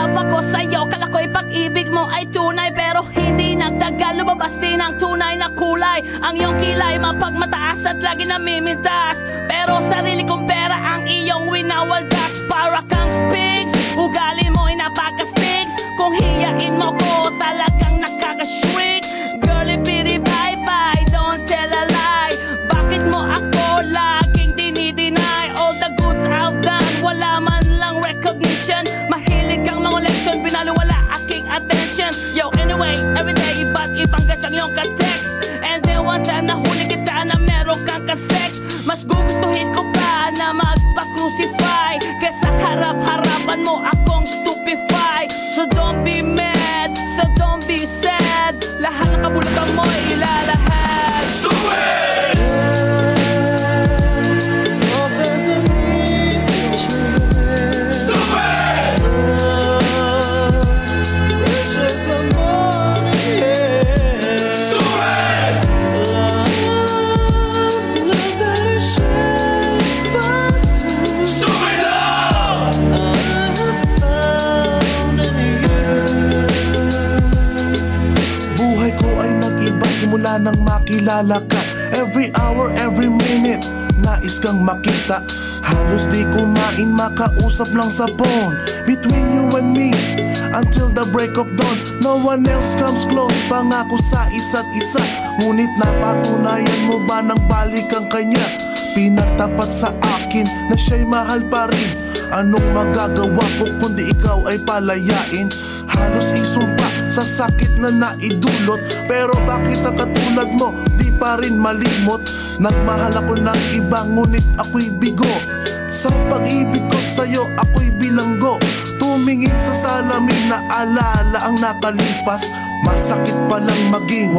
love ako sa'yo. Kala ko'y pag-ibig mo ay tunay, pero hindi nagtagal, lumabas din ang tunay na kulay. Ang iyong kilay mapagmataas at lagi namimintas, pero sarili kong pera ang iyong winawaldas. Para kang spigs, ugali mo'y napaka-sticks. Kung hiyain mo ko, talagang nakaka-shrink. Girlie bitty bye bye, don't tell a lie. Bakit mo ako laging dinideny? All the goods I've done, wala man lang recognition. Mahilig kang mga leksyon, pinaliwala aking attention. Yo, anyway, everyday iba't ibang gas ang iyong ka-text. And then one time nahuli kita na meron kang ka-sex. Mas gugustuhin ko pa na magpa-crucify kesa harap-harapan mo akong stupefy. So don't be mad, so don't be sad. Lahat ng kabulutan mo ilalahad. Stupid! Simula nang makilala ka, every hour, every minute, nais kang makita. Halos di kumain, makausap lang sa phone. Between you and me, until the break of dawn. No one else comes close, pangako sa isa't isa. Ngunit napatunayan mo ba nang balik ang kanya? Pinagtapat sa akin na siya'y mahal pa rin. Anong magagawa ko kundi ikaw ay palayain? Halos isumpa sa sakit na naidulot, pero bakit ang katulad mo di pa rin malimot? Nagmahal ako ng iba ngunit ako'y bigo. Sa pag-ibig ko sa'yo ako'y bilanggo. Tumingin sa salamin na alala ang nakalipas. Masakit palang maging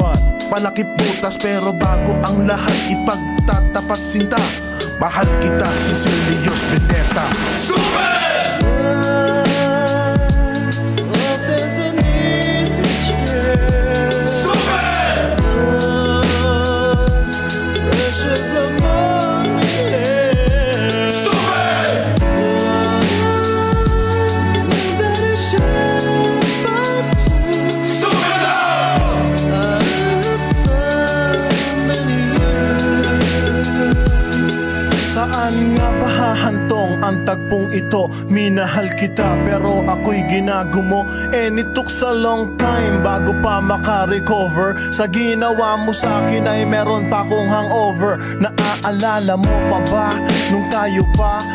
palakip butas, pero bago ang lahat ipagtatapat sinta. Mahal kita, sincerely yours, Vendetta. Stupid! Saan nga ba hahantong ang tagpong ito? Minahal kita pero ako'y ginagumo. And it took a long time bago pa makarecover. Sa ginawa mo sa akin ay meron pa akong hangover. Naaalala mo pa ba nung tayo pa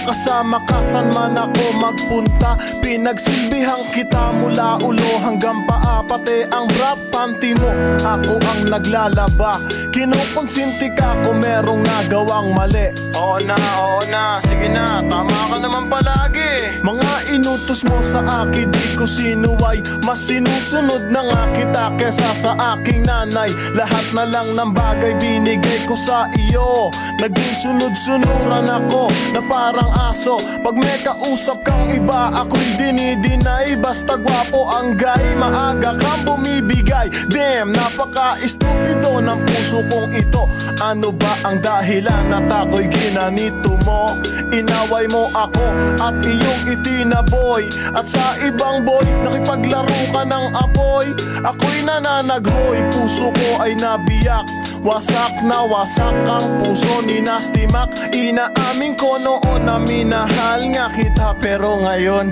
kasama ka saan man ako magpunta? Pinagsilbihan kita mula ulo hanggang paa, pati ang bra panty mo ako ang naglalaba. Kinukonsinti ka kung merong nagawang mali. Oo na, sige na, tama ka naman palagi. Mga inutos mo sa akin di ko sinuway. Mas sinusunod na nga kita kesa sa aking nanay. Lahat na lang ng bagay binigay ko sa iyo. Naging sunod-sunuran ako na parang aso. Pag may kausap kang iba ako'y dinidinay. Basta gwapo ang guy, maaga kang bumibigay. Damn, napaka-estupido ng puso kong ito. Ano ba ang dahilan at ako'y ginanito mo? Inaway mo ako at iyong itinaboy. At sa ibang boy, nakipaglaro ka ng apoy. Ako'y nananaghoy, puso ko ay nabiyak. Wasak na wasak ang puso ni Nasty Mac. Inaamin ko noon na minahal nga kita, pero ngayon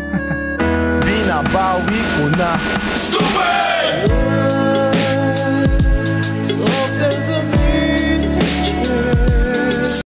binabawi ko na. Stupid!